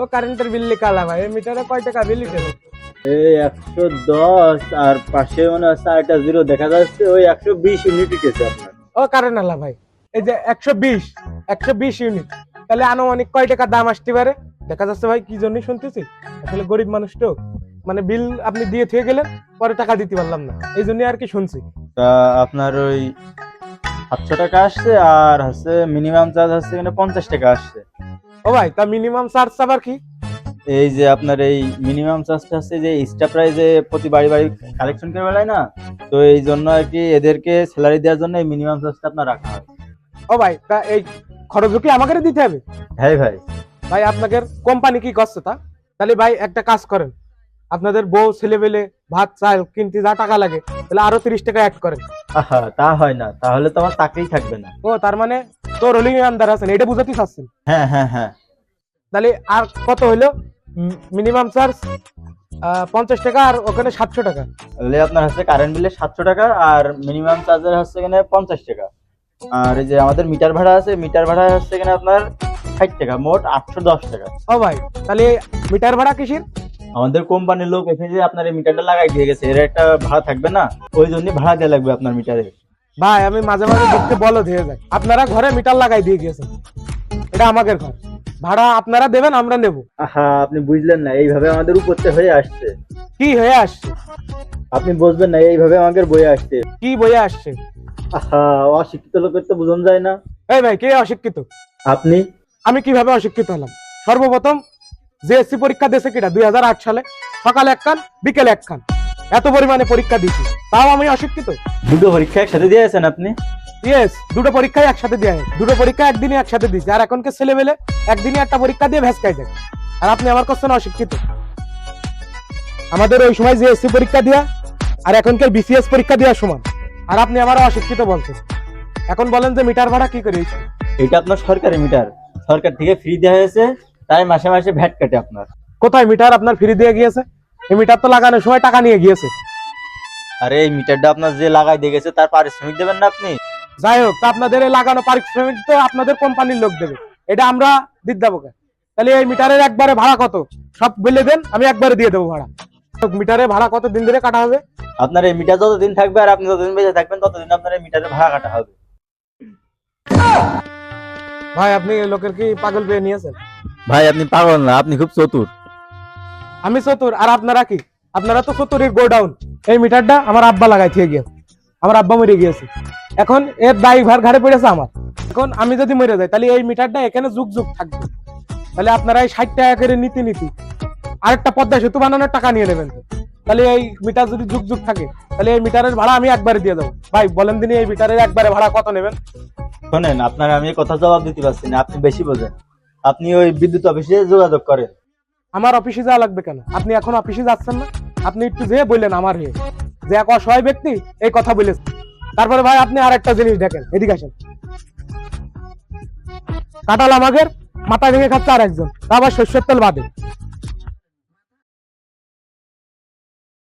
ও কারেন্টের বিল লিখালা ভাই, এই মিটারে কয় টাকা বিল লিখে? এই 110 আর পাশে মনে হচ্ছে একটা জিরো দেখা যাচ্ছে, ওই 120 ইউনিট উঠেছে আপনার। ও কারেন্ট আলা ভাই, এই যে 120 ইউনিট, তাহলে আনুমানিক কয় টাকা দাম আসতে পারে দেখা যাচ্ছে ভাই? কি জন্য শুনতেছি, আসলে গরিব মানুষ তো, মানে বিল আপনি দিয়ে থেকে গেলেন, পরে টাকা দিতে পারলাম না, এই জন্য আর কি শুনছি। তা আপনার ওই 700 টাকা আসছে, আর হচ্ছে মিনিমাম চার্জ হচ্ছে মানে 50 টাকা আসছে। ও ভাই, তা মিনিমাম চার্জ আবার কি? এই যে আপনার এই মিনিমাম চার্জটা হচ্ছে যে স্টাফ প্রাইজে প্রতি বাড়ি বাড়ি কালেকশন করে বেলায় না, তো এই জন্য আর কি এদেরকে স্যালারি দেওয়ার জন্য এই মিনিমাম চার্জটা আপনার রাখা হয়। ও ভাই, তা এই খরচ কি আমাকে দিতে হবে? হ্যাঁ ভাই। ভাই আপনাদের কোম্পানি কি করছে তা? তাহলে ভাই একটা কাজ করেন, আপনাদের বউ ছেলে পেলে ভাত চাল কিনতে যা টাকা লাগে, তাহলে আরো 30 টাকা অ্যাড করেন। আহা, তা হয় না, তাহলে তো আমার চাকরি থাকবে না। ও তার মানে তো রোলিং আন্ডার আছেন, এটা বুঝাতে চাচ্ছেন? হ্যাঁ হ্যাঁ হ্যাঁ। তাহলে আর কত হইলো? মিনিমাম চার্জ 50 টাকা, আর ওখানে 700 টাকা। তাহলে আপনার হচ্ছে কারেন্ট বিলে 700 টাকা, আর মিনিমাম চার্জের হচ্ছে এখানে 50 টাকা, আর এই যে আমাদের মিটার ভাড়া আছে, মিটার ভাড়া হচ্ছে এখানে আপনার 60 টাকা, মোট 810 টাকা। ও ভাই, তাহলে মিটার ভাড়া কিসের? আমাদের কোম্পানির লোক এখানে যে আপনার এই মিটারটা লাগাই দিয়ে গেছে, এর একটা ভাড়া থাকবে না, ওই জন্য ভাড়া দেওয়া লাগবে আপনার মিটারে। ভাই আমি মাঝে মাঝে দেখতে বলো দিয়ে যায়, আপনারা ঘরে মিটার লাগাই দিয়ে গিয়েছেন, এটা আমাদের ঘর, ভাড়া আপনারা দেবেন, আমরা নেব। আহা, আপনি বুঝলেন না, এইভাবে আমাদের উপরতে হয়ে আসছে। কি হয়ে আসছে? আপনি বুঝবেন না, এইভাবে আমাদের বয়ে আসছে। কি বইয়ে আসছে? আহা, অশিক্ষিত লোকের তো বোঝানো যায় না। এই ভাই, কে অশিক্ষিত? আপনি। আমি কিভাবে অশিক্ষিত হলাম? সর্বপ্রথম জিএসসি পরীক্ষা দিয়েছে কিনা 2008 সালে, সকালে এক খান বিকেলে এক খান, এত পরিমাণে পরীক্ষা দিয়েছি, তাও আমি অশিক্ষিত? দুটো পরীক্ষা একসাথে দিয়েছেন আপনি? ইয়েস, দুটো পরীক্ষাই একসাথে দেওয়া হয়, দুটো পরীক্ষা একদিনই একসাথে দিয়েছি, আর এখনকার ছেলেমেলে একদিনই একটা পরীক্ষা দিয়ে ভেসকাই যায়, আর আপনি আমার কোশ্চেন অশিক্ষিত? আমাদের ওই সময় জিএসসি পরীক্ষা দেওয়া আর এখনকার বিসিএস পরীক্ষা দেওয়ার সমান, আর আপনি আমার অশিক্ষিত বলছেন। এখন বলেন যে মিটার ভাড়া কি করে? এটা আপনার সরকারি মিটার, সরকার থেকে ফ্রি দেওয়া হয়েছে, তাই মাসে মাসে ভ্যাট কাটে আপনার। কোথায় মিটার আপনার ফ্রি দিয়ে গিয়েছে? এই মিটার তো লাগানোর সময় টাকা নিয়ে গিয়েছে। আরে এই মিটারটা আপনার যে লাগাই দিয়ে গেছে তার পারিশ্রমিক দেবেন না আপনি? যাই হোক, তা আপনাদের এই লাগানো পারিশ্রমিক তো আপনাদের কোম্পানির লোক দেবে, এটা আমরা দিতে দেবো কেন? তাহলে এই মিটারের একবারে ভাড়া কত সব বলে দেন, আমি একবারে দিয়ে দেবো ভাড়া। মিটারে ভাড়া কত দিন ধরে কাটা হবে? আপনার এই মিটার যতদিন থাকবে আর আপনি যতদিন বেঁচে থাকবেন ততদিন আপনার এই মিটারের ভাড়া কাটা হবে। ভাই আপনি লোকের কি পাগল পেয়ে নিয়েছেন? ভাই আপনি পাগল না, আপনি খুব চতুর। আমি চতুর আর আপনারা কি? আপনারা তো চতুরের গোডাউন। এই মিটারটা আমার আব্বা লাগাই থেকে গিয়েছে, আমার আব্বা মরে গিয়েছে, এখন এর দায় ভার ঘাড়ে পড়েছে আমার। এখন আমি যদি মরে যাই, তাহলে এই মিটারটা এখানে যুগ যুগ থাকবে, তাহলে আপনারা এই 60 টাকা করে নীতি আরেকটা পদ্মা সেতু বানানোর টাকা নিয়ে নেবেন তো। তাহলে এই মিটার যদি যুগ যুগ থাকে, তাহলে এই মিটারের ভাড়া আমি একবারে দিয়ে দেবো। ভাই বলেন দিনই, এই মিটারের একবারে ভাড়া কত নেবেন? শোনেন, আপনার আমি কথা জবাব দিতে পারছি না, আপনি বেশি বোঝেন, আপনি ওই বিদ্যুৎ অফিসে যোগাযোগ করেন। আমার অফিসে যাওয়া লাগবে কেন? আপনি এখন অফিসে যাচ্ছেন না? আপনি একটু যেয়ে বললেন আমার হয়ে যে এক অসহায় ব্যক্তি এই কথা বলেছে। তারপরে ভাই আপনি আর একটা জিনিস দেখেন, এদিকে আসেন। কাটাল আমাদের মাথা ভেঙে খাচ্ছে আর একজন, তা আবার শস্যের তেল বাদে।